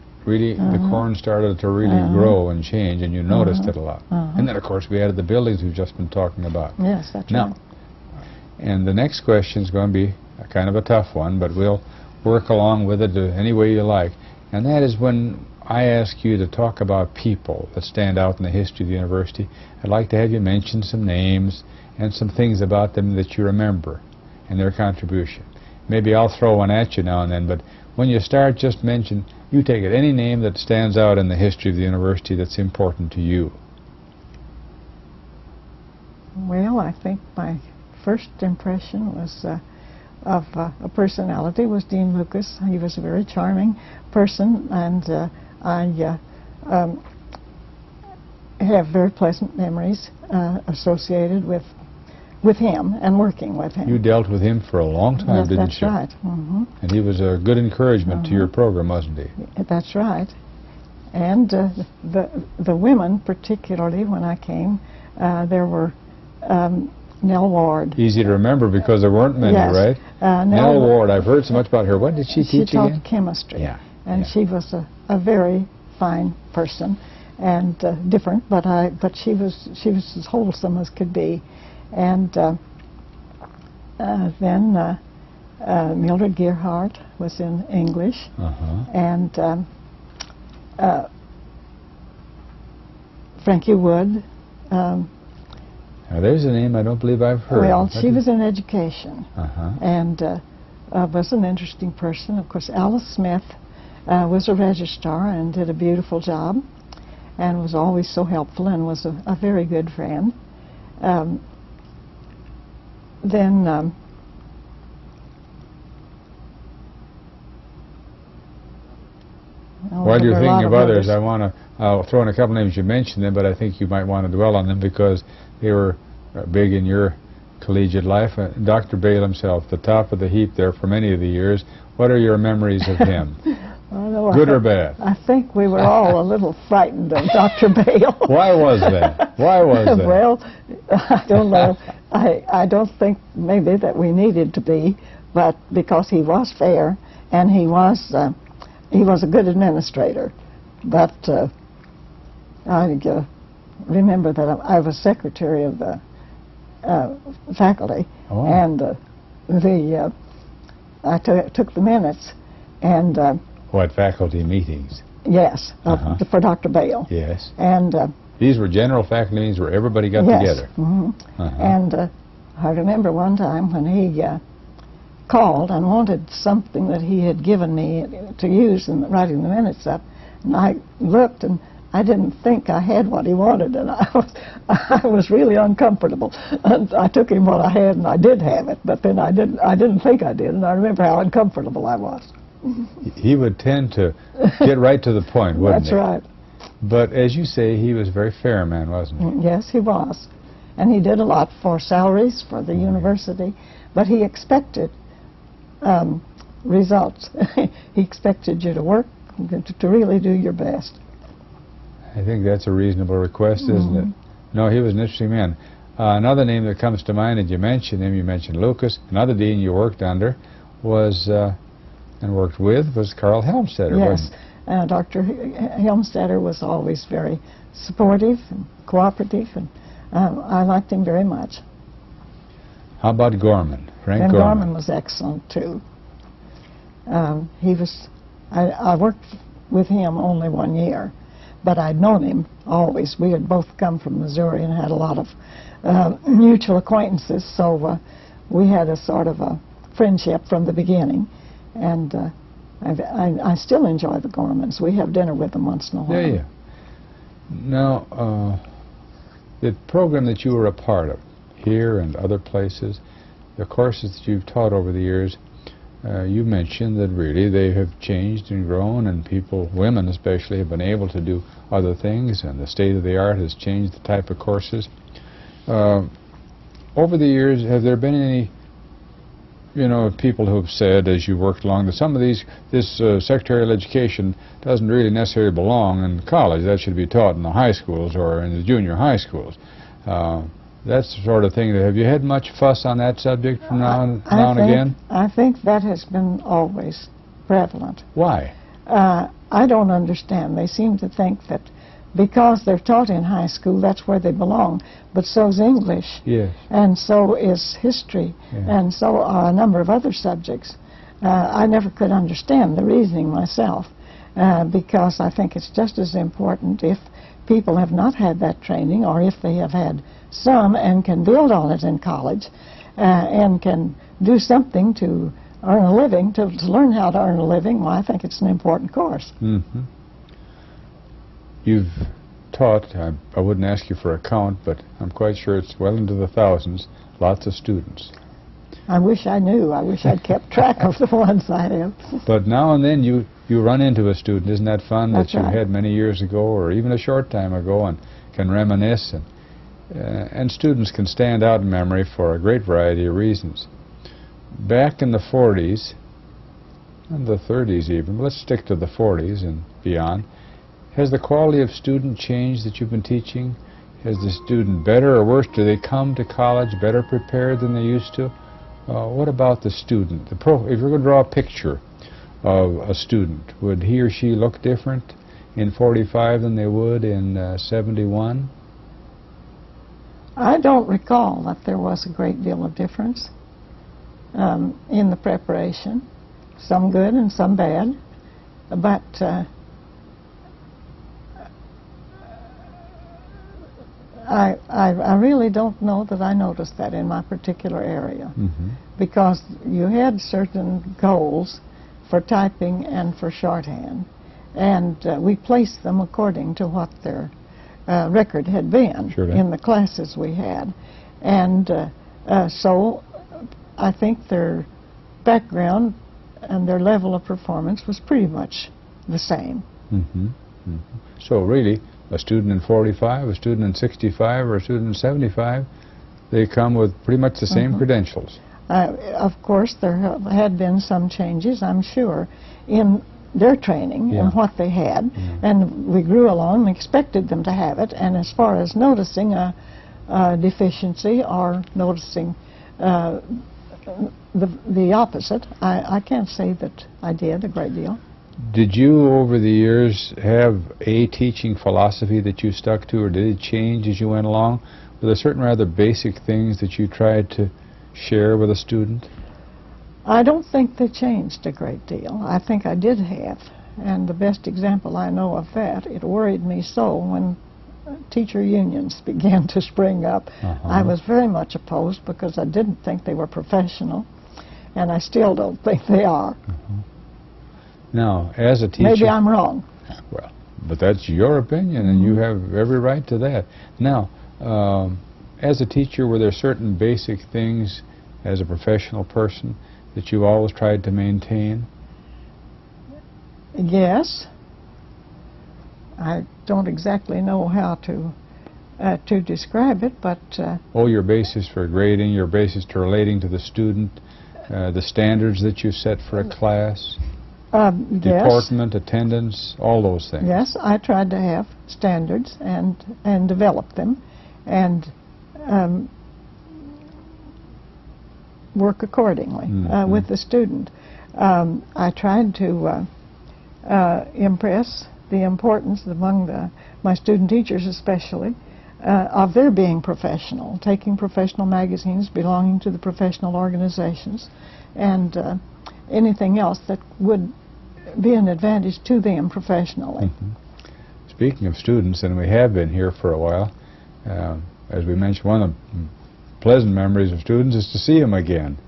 corn started to really grow and change, and you noticed it a lot. And then, of course, we added the buildings we've just been talking about. Yes, that's Now, right. and the next question is going to be a kind of a tough one, but we'll work along with it any way you like. And that is when I ask you to talk about people that stand out in the history of the university. I'd like to have you mention some names and some things about them that you remember and their contribution. Maybe I'll throw one at you now and then, but when you start, just mention, you take it, any name that stands out in the history of the university that's important to you. Well, I think my first impression was of a personality was Dean Lucas. He was a very charming person, and I have very pleasant memories associated with him and working with him. You dealt with him for a long time, Yes, didn't that's you? right. And he was a good encouragement to your program, wasn't he? That's right. And the women, particularly when I came, there were Nell Ward. Easy to remember because there weren't many, Yes. right? Nell Ward, I've heard so much about her. What did she teach She taught again? chemistry. Yeah. And yeah. she was a very fine person, and different, but she was as wholesome as could be. And then Mildred Gearhart was in English, and Frankie Wood. Now there's a name I don't believe I've heard. Well, she was in education, Uh-huh. and was an interesting person. Of course, Alice Smith was a registrar and did a beautiful job, and was always so helpful and was a very good friend. Then while you're thinking of others, I'll throw in a couple names. You mentioned them, but I think you might want to dwell on them because they were big in your collegiate life. Dr. Bale himself, the top of the heap there for many of the years. What are your memories of him? Good or bad? I think we were all a little frightened of Dr. Bale. Why was that? Why was that? Well, I don't know. I don't think maybe that we needed to be, but because he was fair and he was a good administrator. But I remember that I was secretary of the faculty, and I took the minutes, and what, faculty meetings? yes, for Dr. Bale. Yes. And these were general faculty meetings where everybody got yes, together. And I remember one time when he called and wanted something that he had given me to use in writing the minutes up, and I looked and I didn't think I had what he wanted, and I was really uncomfortable. And I took him what I had, and I did have it, but then I didn't think I did, and I remember how uncomfortable I was. He would tend to get right to the point, wouldn't That's he? right. But as you say, he was a very fair man, wasn't he? Yes, he was. And he did a lot for salaries for the university, but he expected results. He expected you to work, to really do your best. I think that's a reasonable request, isn't it? No, he was an interesting man. Another name that comes to mind, and you mentioned him, you mentioned Lucas. Another dean you worked under was, and worked with, was Carl Helmstetter, Yes, wasn't Dr. Helmstetter was always very supportive and cooperative, and I liked him very much. How about Gorman, Frank And Gorman? Gorman was excellent, too. He was, I worked with him only 1 year, but I'd known him always. We had both come from Missouri and had a lot of mutual acquaintances, so we had a sort of a friendship from the beginning, and I still enjoy the Gormans. We have dinner with them once in a while. Yeah, yeah. Now, the program that you were a part of, here and other places, the courses that you've taught over the years, you mentioned that really they have changed and grown, and people, women especially, have been able to do other things, and the state of the art has changed the type of courses. Over the years, have there been any, people who have said, as you worked along, that some of this secretarial education doesn't really necessarily belong in college. That should be taught in the high schools or in the junior high schools. That's the sort of thing. Have you had much fuss on that subject from now and again? I think that has been always prevalent. Why? I don't understand. They seem to think that because they're taught in high school, that's where they belong. But so's English. Yes. And so is history. Yeah. And so are a number of other subjects. I never could understand the reasoning myself, because I think it's just as important if people have not had that training, or if they have had some and can build on it in college, and can do something to earn a living, to learn how to earn a living. Well, I think it's an important course. Mm-hmm. You've taught, I wouldn't ask you for a count, but I'm quite sure it's well into the thousands, lots of students. I wish I knew. I wish I'd kept track of the ones I have. But now and then you run into a student. Isn't that fun? That's that you right. had many years ago, or even a short time ago, and can reminisce. And students can stand out in memory for a great variety of reasons. Back in the 40s, and the 30s even, let's stick to the 40s and beyond, has the quality of student changed that you've been teaching? Has the student better or worse? Do they come to college better prepared than they used to? What about the student? If you're going to draw a picture of a student, would he or she look different in 45 than they would in 71? I don't recall that there was a great deal of difference in the preparation, some good and some bad, but I really don't know that I noticed that in my particular area, because you had certain goals for typing and for shorthand, and we placed them according to what their record had been in the classes we had. And so I think their background and their level of performance was pretty much the same. So really, a student in 45, a student in 65, or a student in 75, they come with pretty much the same credentials. Of course, there had been some changes, I'm sure, in their training and what they had, and we grew along and expected them to have it. And as far as noticing a deficiency or noticing the opposite, I can't say that I did a great deal. Did you, over the years, have a teaching philosophy that you stuck to, or did it change as you went along? Were there certain rather basic things that you tried to share with a student? I don't think they changed a great deal. I think I did have, and the best example I know of that, it worried me so when teacher unions began to spring up. I was very much opposed because I didn't think they were professional, and I still don't think they are. Now, as a teacher... Maybe I'm wrong. Well, but that's your opinion, and you have every right to that. Now, as a teacher, were there certain basic things as a professional person that you always tried to maintain? Yes. I don't exactly know how to describe it, but... oh, your basis for grading, your basis to relating to the student, the standards that you set for a class, deportment, attendance, all those things. Yes, I tried to have standards and develop them and work accordingly with the student. I tried to impress the importance among my student teachers especially of their being professional, taking professional magazines, belonging to the professional organizations, and anything else that would be an advantage to them professionally. Speaking of students, and we have been here for a while, as we mentioned, one of the pleasant memories of students is to see them again.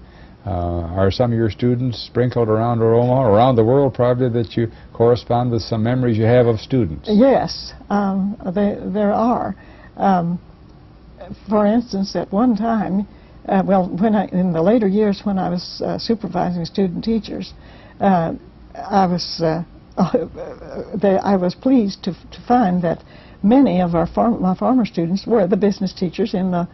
Are some of your students sprinkled around Omaha, around the world probably, that you correspond with some memories you have of students? Yes, there are. For instance, at one time, well, in the later years when I was supervising student teachers, I was pleased to find that many of my former students were the business teachers in the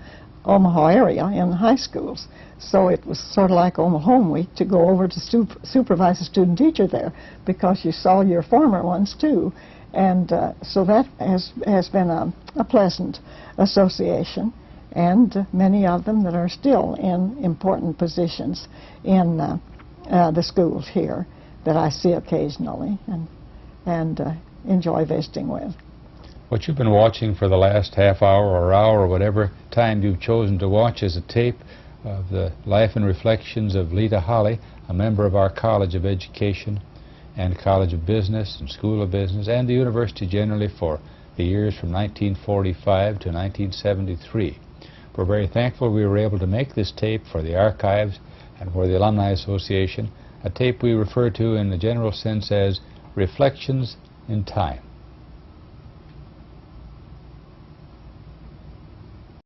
Omaha area in the high schools. So it was sort of like Omaha Home Week to go over to supervise a student teacher there, because you saw your former ones too. And so that has been a pleasant association, and many of them that are still in important positions in the schools here that I see occasionally and enjoy visiting with. What you've been watching for the last half hour or hour or whatever time you've chosen to watch is a tape of the life and reflections of Lita Holly, a member of our College of Education and College of Business and School of Business and the University generally for the years from 1945 to 1973. We're very thankful we were able to make this tape for the archives and for the Alumni Association, a tape we refer to in the general sense as Reflections in Time.